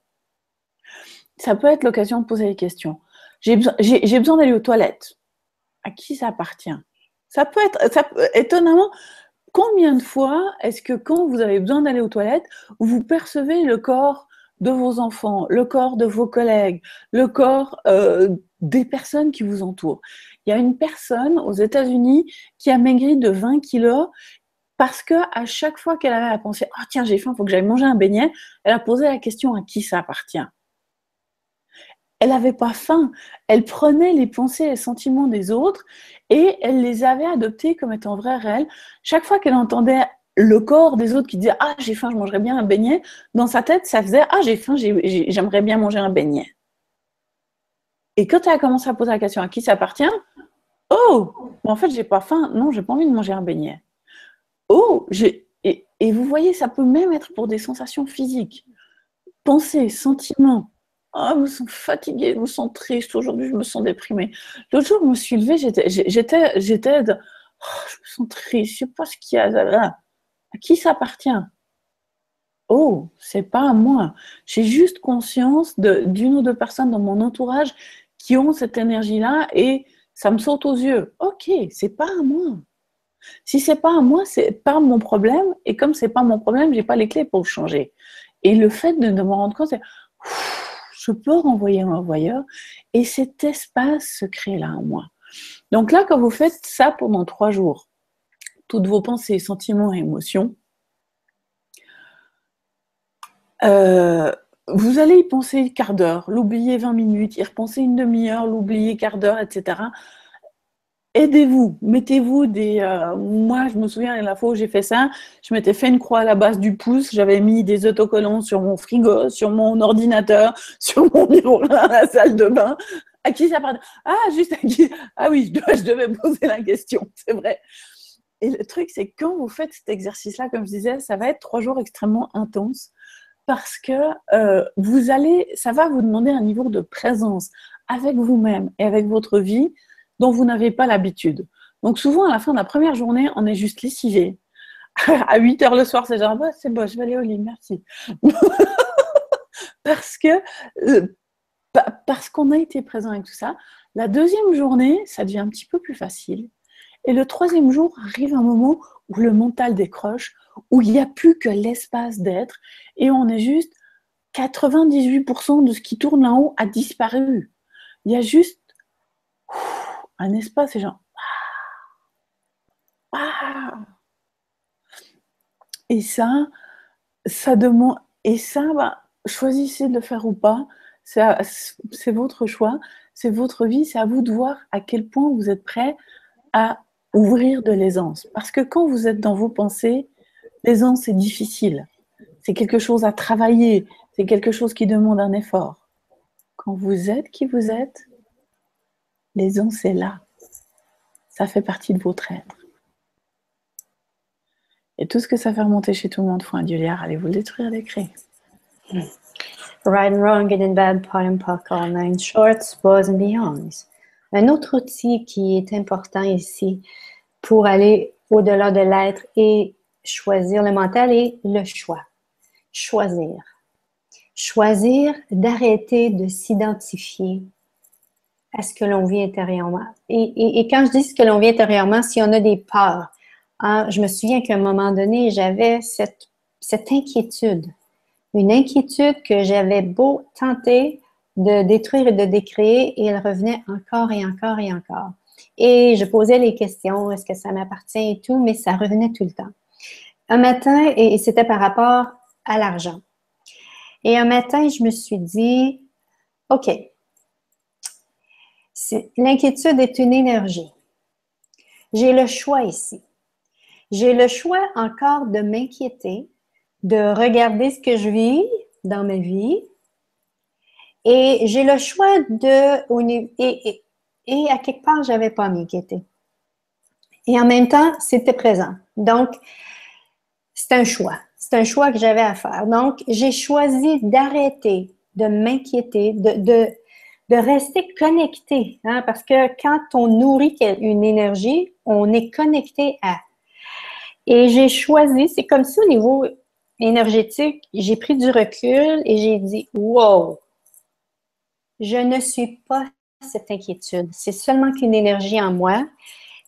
Ça peut être l'occasion de poser des questions. J'ai besoin d'aller aux toilettes. À qui ça appartient? Ça peut être, étonnamment, combien de fois est-ce que quand vous avez besoin d'aller aux toilettes, vous percevez le corps de vos enfants, le corps de vos collègues, le corps des personnes qui vous entourent? Il y a une personne aux États-Unis qui a maigri de 20 kilos parce qu'à chaque fois qu'elle avait la pensée « Oh tiens, j'ai faim, il faut que j'aille manger un beignet », elle a posé la question à qui ça appartient. Elle n'avait pas faim, elle prenait les pensées et les sentiments des autres et elle les avait adoptés comme étant vrais, réels. Chaque fois qu'elle entendait le corps des autres qui disait « Ah, j'ai faim, je mangerais bien un beignet », dans sa tête, ça faisait « Ah, j'ai faim, j'aimerais bien manger un beignet ». Et quand elle a commencé à poser la question à qui ça appartient, oh, en fait, j'ai pas faim, non, j'ai pas envie de manger un beignet. Oh, Et vous voyez, ça peut même être pour des sensations physiques. Pensées, sentiments. Oh, je me sens fatiguée, je me sens triste, aujourd'hui je me sens déprimée. L'autre jour, je me suis levée, j'étais de, oh, je me sens triste, je sais pas ce qu'il y a là. À qui ça appartient? Oh, c'est pas à moi. J'ai juste conscience d'une ou deux personnes dans mon entourage qui ont cette énergie-là et ça me saute aux yeux. Ok, c'est pas à moi. Si c'est pas à moi, c'est pas mon problème. Et comme c'est pas mon problème, j'ai pas les clés pour le changer. Et le fait de me rendre compte, c'est, je peux renvoyer un envoyeur et cet espace se crée là en moi. Donc là, quand vous faites ça pendant 3 jours, toutes vos pensées, sentiments et émotions, vous allez y penser quart d'heure, l'oublier 20 minutes, y repenser une demi-heure, l'oublier quart d'heure, etc. Aidez-vous, mettez-vous des... moi, je me souviens, la fois où j'ai fait ça, je m'étais fait une croix à la base du pouce, j'avais mis des autocollants sur mon frigo, sur mon ordinateur, sur mon bureau, dans la salle de bain. À qui ça parle? Ah, juste à qui? Ah oui, je devais poser la question, c'est vrai. Et le truc, c'est que quand vous faites cet exercice-là, comme je disais, ça va être 3 jours extrêmement intenses parce que ça va vous demander un niveau de présence avec vous-même et avec votre vie dont vous n'avez pas l'habitude. Donc souvent, à la fin de la première journée, on est juste lessivé. À 8 heures le soir, c'est genre, bah, c'est bon, je vais aller au lit, merci. parce que parce qu'on a été présent avec tout ça. La deuxième journée, ça devient un petit peu plus facile. Et le troisième jour arrive un moment où le mental décroche, où il n'y a plus que l'espace d'être, et on est juste 98% de ce qui tourne en haut a disparu. Il y a juste un espace, et genre, ah. Et ça demande, et ça, bah, choisissez de le faire ou pas, c'est votre choix, c'est votre vie, c'est à vous de voir à quel point vous êtes prêt à ouvrir de l'aisance. Parce que quand vous êtes dans vos pensées, l'aisance, c'est difficile. C'est quelque chose à travailler. C'est quelque chose qui demande un effort. Quand vous êtes qui vous êtes, l'aisance est là. Ça fait partie de votre être. Et tout ce que ça fait remonter chez tout le monde, faut un Dieuliard, allez vous le détruire des craies. Right and wrong, good and bad, pot and puck, all nine shorts, boys and beyonds. Un autre outil qui est important ici pour aller au-delà de l'être et choisir le mental est le choix. Choisir. Choisir d'arrêter de s'identifier à ce que l'on vit intérieurement. Et quand je dis ce que l'on vit intérieurement, si on a des peurs, hein, je me souviens qu'à un moment donné, j'avais cette inquiétude. Une inquiétude que j'avais beau tenter de détruire et de décréer, et elle revenait encore et encore et encore. Et je posais les questions, est-ce que ça m'appartient et tout, mais ça revenait tout le temps. Un matin, et c'était par rapport à l'argent. Et un matin, je me suis dit, OK, l'inquiétude est une énergie. J'ai le choix ici. J'ai le choix encore de m'inquiéter, de regarder ce que je vis dans ma vie. Et j'ai le choix et à quelque part, je n'avais pas à m'inquiéter. Et en même temps, c'était présent. Donc, c'est un choix. C'est un choix que j'avais à faire. Donc, j'ai choisi d'arrêter de m'inquiéter, de rester connecté. Hein, parce que quand on nourrit une énergie, on est connecté à. Et j'ai choisi, c'est comme si au niveau énergétique, j'ai pris du recul et j'ai dit, wow, je ne suis pas cette inquiétude. C'est seulement qu'une énergie en moi.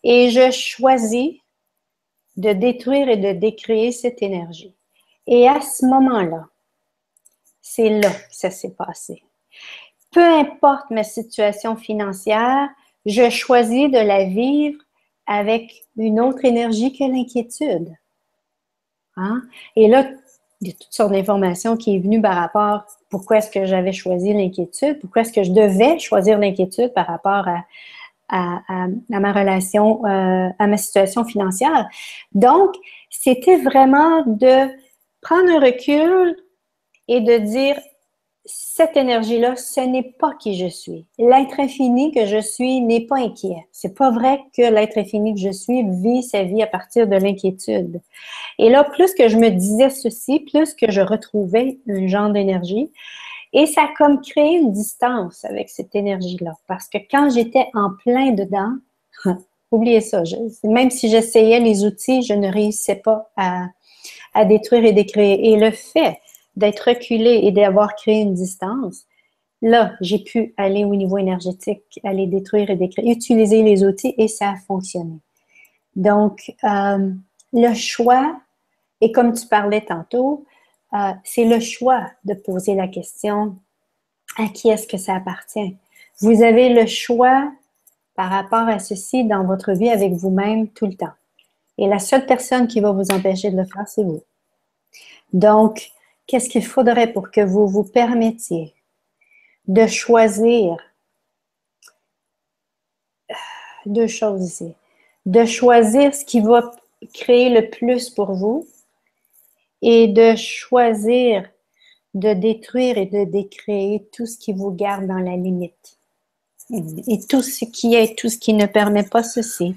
Et je choisis de détruire et de décréer cette énergie. Et à ce moment-là, c'est là que ça s'est passé. Peu importe ma situation financière, je choisis de la vivre avec une autre énergie que l'inquiétude. Hein? Et là, il y a toutes sortes d'informations qui est venues par rapport à pourquoi est-ce que j'avais choisi l'inquiétude, pourquoi est-ce que je devais choisir l'inquiétude par rapport à ma relation, à ma situation financière. Donc, c'était vraiment de prendre un recul et de dire, cette énergie-là, ce n'est pas qui je suis. L'être infini que je suis n'est pas inquiet. C'est pas vrai que l'être infini que je suis vit sa vie à partir de l'inquiétude. Et là, plus que je me disais ceci, plus que je retrouvais un genre d'énergie. Et ça a comme créé une distance avec cette énergie-là. Parce que quand j'étais en plein dedans, oubliez ça, même si j'essayais les outils, je ne réussissais pas à détruire et décréer. Et le fait d'être reculé et d'avoir créé une distance, là, j'ai pu aller au niveau énergétique, aller détruire et décréer, utiliser les outils et ça a fonctionné. Donc, le choix, et comme tu parlais tantôt, c'est le choix de poser la question à qui est-ce que ça appartient. Vous avez le choix par rapport à ceci dans votre vie avec vous-même tout le temps. Et la seule personne qui va vous empêcher de le faire, c'est vous. Donc, qu'est-ce qu'il faudrait pour que vous vous permettiez de choisir deux choses ici. De choisir ce qui va créer le plus pour vous et de choisir de détruire et de décréer tout ce qui vous garde dans la limite. Et tout ce qui est, tout ce qui ne permet pas ceci.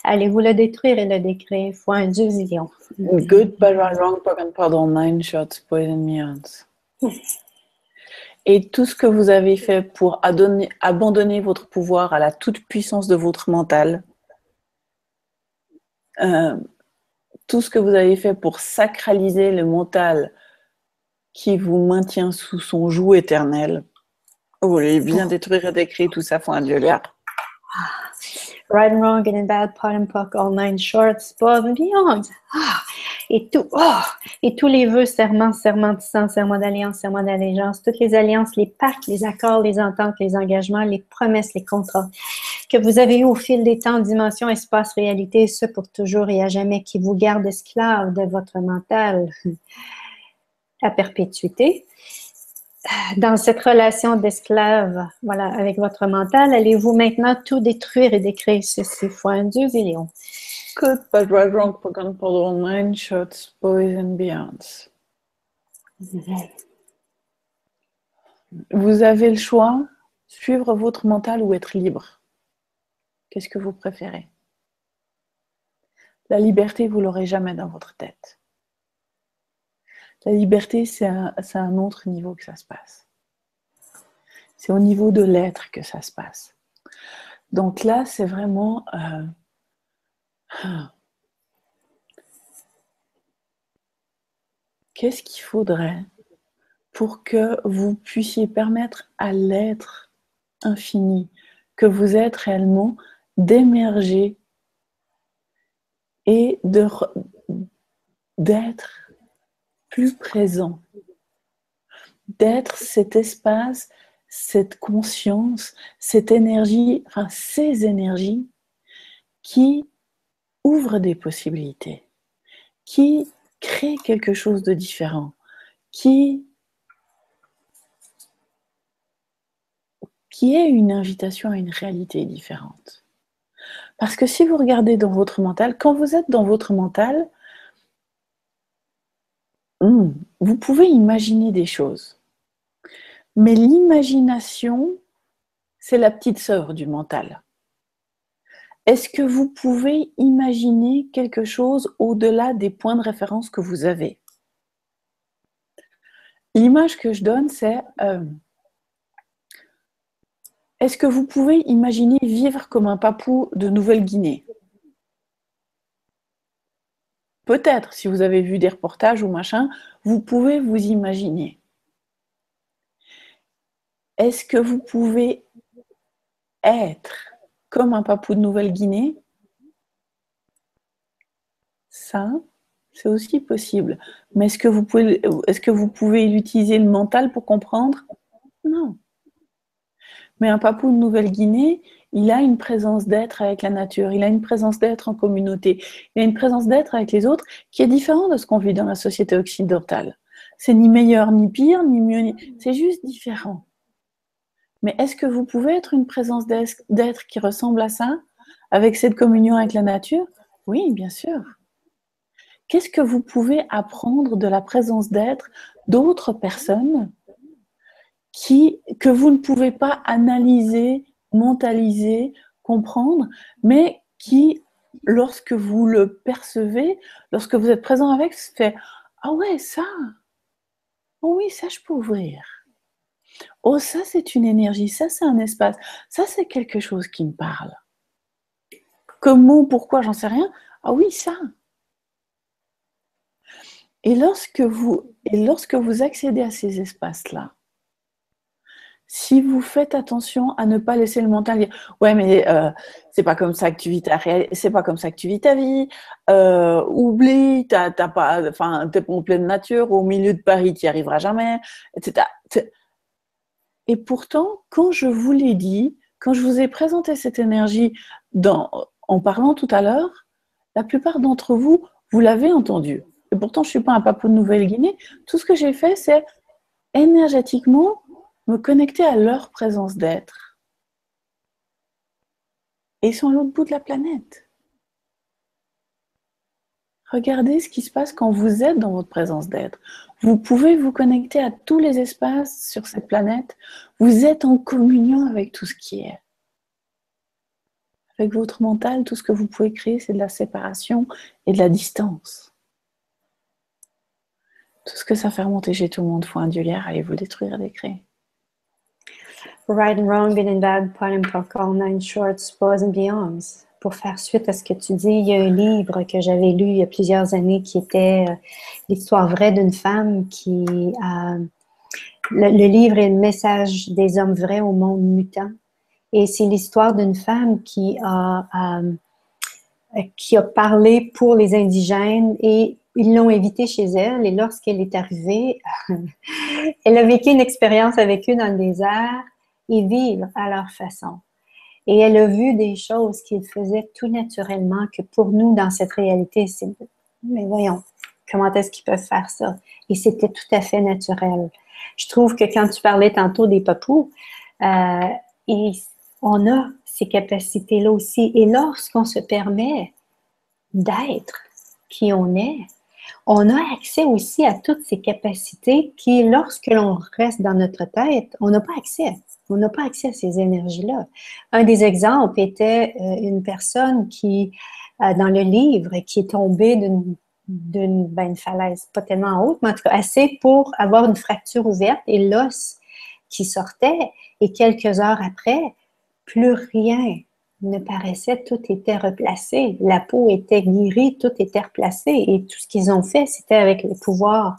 Allez-vous le détruire et le décréer fois un Dieu zillion. Good, bad, right, wrong, broken, pardon, 9 shots, poison mirrors. Et tout ce que vous avez fait pour abandonner votre pouvoir à la toute-puissance de votre mental, tout ce que vous avez fait pour sacraliser le mental qui vous maintient sous son joug éternel, vous voulez bien détruire et décrire tout ça, faut un Dieu là. Right and wrong, good and bad, pot and puck, all 9 shorts, above and beyond. Et tous les vœux, serments, serments de sang, serments d'alliance, serments d'allégeance, toutes les alliances, les pactes, les accords, les ententes, les engagements, les promesses, les contrats que vous avez eu au fil des temps, dimension, espace, réalité, ce pour toujours et à jamais, qui vous garde esclave de votre mental à perpétuité. Dans cette relation d'esclave, voilà, avec votre mental, allez-vous maintenant tout détruire et décrire ceci fois un Dieu et Léon. Good, bad, right, wrong, broken, pardon, 9 shots, boys and beyonds. Vous avez le choix, suivre votre mental ou être libre. Qu'est-ce que vous préférez? La liberté, vous l'aurez jamais dans votre tête. La liberté, c'est un autre niveau que ça se passe. C'est au niveau de l'être que ça se passe. Donc là, c'est vraiment... qu'est-ce qu'il faudrait pour que vous puissiez permettre à l'être infini que vous êtes réellement d'émerger et d'être plus présent, d'être cet espace, cette conscience, cette énergie, enfin ces énergies qui ouvrent des possibilités, qui créent quelque chose de différent, qui est une invitation à une réalité différente. Parce que si vous regardez dans votre mental, quand vous êtes dans votre mental, vous pouvez imaginer des choses. Mais l'imagination, c'est la petite sœur du mental. Est-ce que vous pouvez imaginer quelque chose au-delà des points de référence que vous avez? L'image que je donne, c'est est-ce que vous pouvez imaginer vivre comme un papou de Nouvelle-Guinée? Peut-être, si vous avez vu des reportages ou machin, vous pouvez vous imaginer. Est-ce que vous pouvez être comme un papou de Nouvelle-Guinée? Ça, c'est aussi possible. Mais est-ce que vous pouvez utiliser le mental pour comprendre? Non. Mais un papou de Nouvelle-Guinée, il a une présence d'être avec la nature, il a une présence d'être en communauté, il a une présence d'être avec les autres qui est différente de ce qu'on vit dans la société occidentale. C'est ni meilleur, ni pire, ni mieux, c'est juste différent. Mais est-ce que vous pouvez être une présence d'être qui ressemble à ça, avec cette communion avec la nature? Oui, bien sûr. Qu'est-ce que vous pouvez apprendre de la présence d'être d'autres personnes que vous ne pouvez pas analyser, mentaliser, comprendre, mais qui, lorsque vous le percevez, lorsque vous êtes présent avec, se fait « Ah ouais, ça, oh oui, ça je peux ouvrir. Oh, ça c'est une énergie, ça c'est un espace, ça c'est quelque chose qui me parle. Comment, pourquoi, j'en sais rien. Ah oui, ça. » Et lorsque vous accédez à ces espaces-là, si vous faites attention à ne pas laisser le mental dire « Ouais, mais c'est pas comme ça que tu vis c'est pas comme ça que tu vis ta vie. Oublie, t'as pas, enfin, t'es en pleine nature, au milieu de Paris, tu n'y arriveras jamais, etc. » Et pourtant, quand je vous l'ai dit, quand je vous ai présenté cette énergie en parlant tout à l'heure, la plupart d'entre vous, vous l'avez entendu. Et pourtant, je ne suis pas un Papou de Nouvelle-Guinée. Tout ce que j'ai fait, c'est énergétiquement me connecter à leur présence d'être. Et ils sont à l'autre bout de la planète. Regardez ce qui se passe quand vous êtes dans votre présence d'être. Vous pouvez vous connecter à tous les espaces sur cette planète. Vous êtes en communion avec tout ce qui est. Avec votre mental, tout ce que vous pouvez créer, c'est de la séparation et de la distance. Tout ce que ça fait remonter chez tout le monde, faut indulière, allez vous le détruire et décréer. Right and wrong, good and bad, pas n'importe quoi, nine shorts, pause and beyonds. Pour faire suite à ce que tu dis, il y a un livre que j'avais lu il y a plusieurs années qui était l'histoire vraie d'une femme qui a... Le livre est le message des hommes vrais au monde mutant. Et c'est l'histoire d'une femme qui a parlé pour les indigènes et ils l'ont invitée chez elle. Et lorsqu'elle est arrivée, elle a vécu une expérience avec eux dans le désert et vivre à leur façon. Et elle a vu des choses qu'ils faisaient tout naturellement, que pour nous, dans cette réalité, c'est « mais voyons, comment est-ce qu'ils peuvent faire ça? » Et c'était tout à fait naturel. Je trouve que quand tu parlais tantôt des papous, et on a ces capacités-là aussi. Et lorsqu'on se permet d'être qui on a accès aussi à toutes ces capacités qui, lorsque l'on reste dans notre tête, on n'a pas accès. On n'a pas accès à ces énergies-là. Un des exemples était une personne qui, dans le livre, qui est tombée d'une falaise, pas tellement haute, mais en tout cas assez pour avoir une fracture ouverte et l'os qui sortait. Et quelques heures après, plus rien ne paraissait, tout était replacé. La peau était guérie, tout était replacé. Et tout ce qu'ils ont fait, c'était avec le pouvoir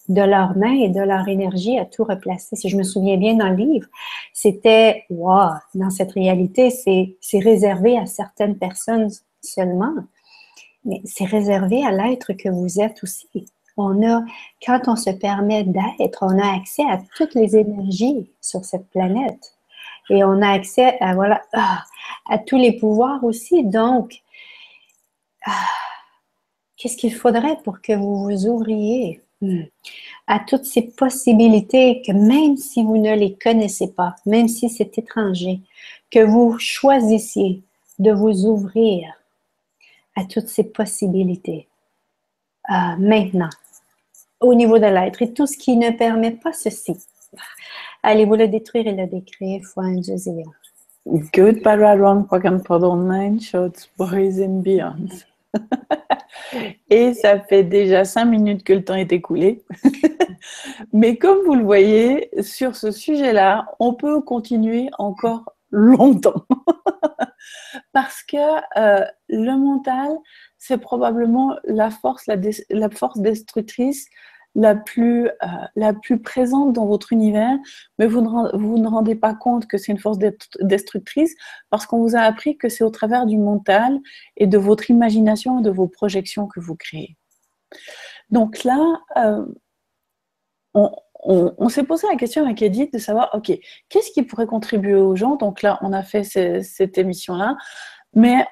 de leurs mains et de leur énergie à tout replacer. Si je me souviens bien dans le livre, c'était, wow, dans cette réalité, c'est réservé à certaines personnes seulement, mais c'est réservé à l'être que vous êtes aussi. Quand on se permet d'être, on a accès à toutes les énergies sur cette planète. Et on a accès à, voilà, à tous les pouvoirs aussi. Donc, qu'est-ce qu'il faudrait pour que vous vous ouvriez à toutes ces possibilités que même si vous ne les connaissez pas, même si c'est étranger, que vous choisissiez de vous ouvrir à toutes ces possibilités maintenant, au niveau de l'être. Et tout ce qui ne permet pas ceci, allez-vous le détruire et le décrire fois un Dieu zéro. Good, bad, right, wrong, program pardon, 9 shots, boys and beyond. Et ça fait déjà 5 minutes que le temps est écoulé. Mais comme vous le voyez, sur ce sujet-là, on peut continuer encore longtemps. Parce que le mental, c'est probablement la force destructrice la plus présente dans votre univers, mais vous ne rendez pas compte que c'est une force destructrice parce qu'on vous a appris que c'est au travers du mental et de votre imagination et de vos projections que vous créez. Donc là, on s'est posé la question avec Edith de savoir, ok, qu'est-ce qui pourrait contribuer aux gens? Donc là, on a fait cette émission-là, mais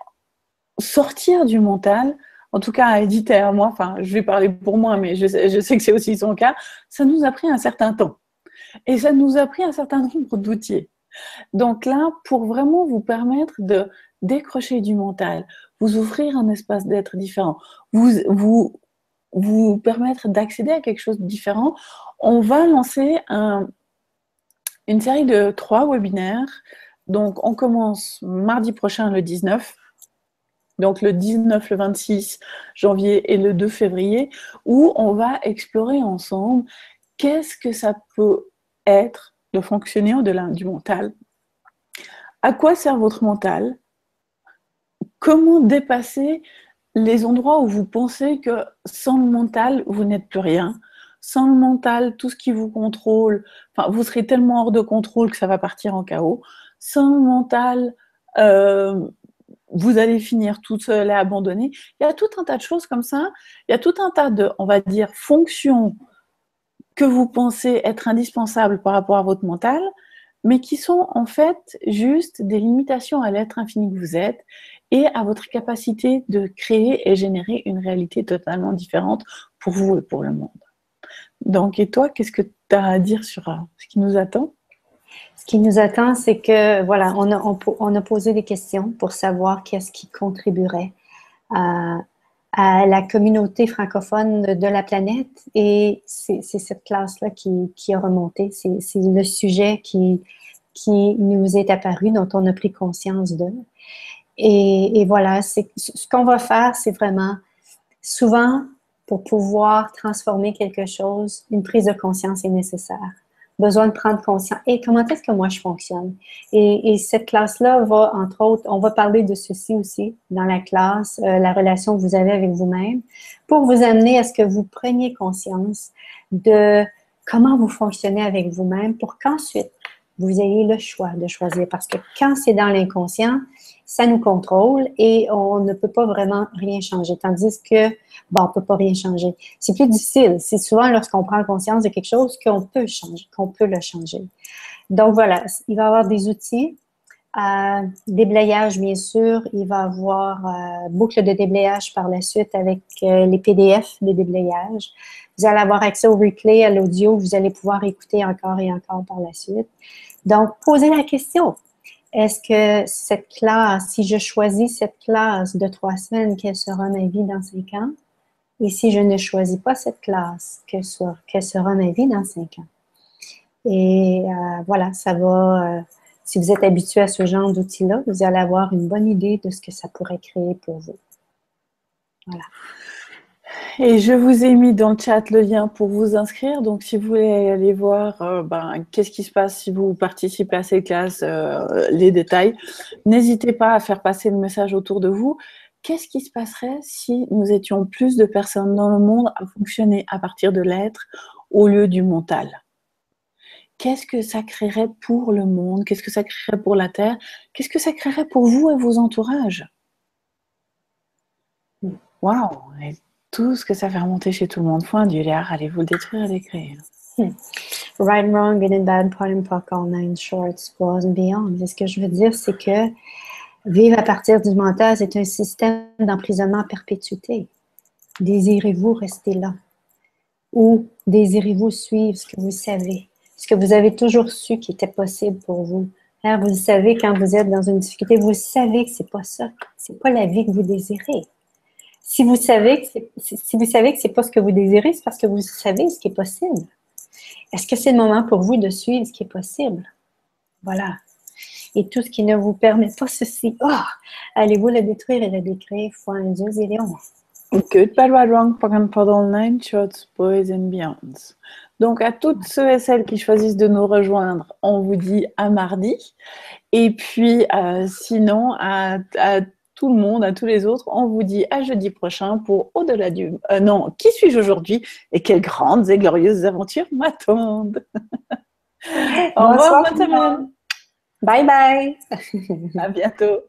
sortir du mental, en tout cas à Edith et à moi, enfin je vais parler pour moi, mais je sais que c'est aussi son cas, ça nous a pris un certain temps. Et ça nous a pris un certain nombre d'outils. Donc là, pour vraiment vous permettre de décrocher du mental, vous offrir un espace d'être différent, vous permettre d'accéder à quelque chose de différent, on va lancer une série de 3 webinaires. Donc, on commence mardi prochain, le 19. Donc, le 19, le 26 janvier et le 2 février, où on va explorer ensemble qu'est-ce que ça peut être de fonctionner au-delà du mental. À quoi sert votre mental? Comment dépasser les endroits où vous pensez que sans le mental, vous n'êtes plus rien. Sans le mental, tout ce qui vous contrôle, enfin, vous serez tellement hors de contrôle que ça va partir en chaos. Sans le mental, vous allez finir toute seule et abandonnée. Il y a tout un tas de choses comme ça. Il y a tout un tas de, on va dire, fonctions que vous pensez être indispensables par rapport à votre mental, mais qui sont en fait juste des limitations à l'être infini que vous êtes et à votre capacité de créer et générer une réalité totalement différente pour vous et pour le monde. Donc, et toi, qu'est-ce que tu as à dire sur ce qui nous attend? Ce qui nous attend, c'est que, voilà, on a posé des questions pour savoir qu'est-ce qui contribuerait à la communauté francophone de la planète. Et c'est cette classe-là qui a remonté. C'est le sujet qui nous est apparu, dont on a pris conscience d'eux. Et voilà, ce qu'on va faire, c'est vraiment, souvent, pour pouvoir transformer quelque chose, une prise de conscience est nécessaire. Besoin de prendre conscience. Et comment est-ce que moi je fonctionne? Et cette classe-là va, entre autres, on va parler de ceci aussi dans la classe, la relation que vous avez avec vous-même, pour vous amener à ce que vous preniez conscience de comment vous fonctionnez avec vous-même, pour qu'ensuite, vous ayez le choix de choisir. Parce que quand c'est dans l'inconscient, ça nous contrôle et on ne peut pas vraiment rien changer. Tandis que, bon, on ne peut pas rien changer. C'est plus difficile. C'est souvent lorsqu'on prend conscience de quelque chose qu'on peut changer, qu'on peut le changer. Donc voilà, il va y avoir des outils, déblayage bien sûr, il va y avoir boucle de déblayage par la suite avec les PDF des déblayages. Vous allez avoir accès au replay, à l'audio, vous allez pouvoir écouter encore et encore par la suite. Donc, posez la question. Est-ce que cette classe, si je choisis cette classe de 3 semaines, quelle sera ma vie dans 5 ans? Et si je ne choisis pas cette classe, quelle sera ma vie dans 5 ans? Et voilà, ça va, si vous êtes habitué à ce genre d'outils-là, vous allez avoir une bonne idée de ce que ça pourrait créer pour vous. Voilà. Et je vous ai mis dans le chat le lien pour vous inscrire. Donc, si vous voulez aller voir qu'est-ce qui se passe si vous participez à ces classes, les détails, n'hésitez pas à faire passer le message autour de vous. Qu'est-ce qui se passerait si nous étions plus de personnes dans le monde à fonctionner à partir de l'être au lieu du mental? Qu'est-ce que ça créerait pour le monde? Qu'est-ce que ça créerait pour la Terre? Qu'est-ce que ça créerait pour vous et vos entourages? Waouh! Tout ce que ça fait remonter chez tout le monde. Point du lard, allez vous le détruire et l'écrire. Right and wrong, good and bad, part and park, all nine shorts, was and beyond. Et ce que je veux dire, c'est que vivre à partir du mental, c'est un système d'emprisonnement à perpétuité. Désirez-vous rester là? Ou désirez-vous suivre ce que vous savez? Ce que vous avez toujours su qui était possible pour vous? Alors, vous savez, quand vous êtes dans une difficulté, vous savez que c'est pas ça. C'est pas la vie que vous désirez. Si vous savez que c'est pas ce que vous désirez, c'est parce que vous savez ce qui est possible. Est-ce que c'est le moment pour vous de suivre ce qui est possible? Voilà. Et tout ce qui ne vous permet pas ceci, allez-vous le détruire et le décrire, foi en Dieu et Léon. Good, bad, right, wrong, park and paddle, nine shorts, boys and beyonds. Donc, à toutes ceux et celles qui choisissent de nous rejoindre, on vous dit à mardi. Et puis, sinon, à tout le monde, à tous les autres, on vous dit à jeudi prochain pour Au-delà du... non, qui suis-je aujourd'hui et quelles grandes et glorieuses aventures m'attendent. Au revoir, bonne semaine. Bye bye. À bientôt.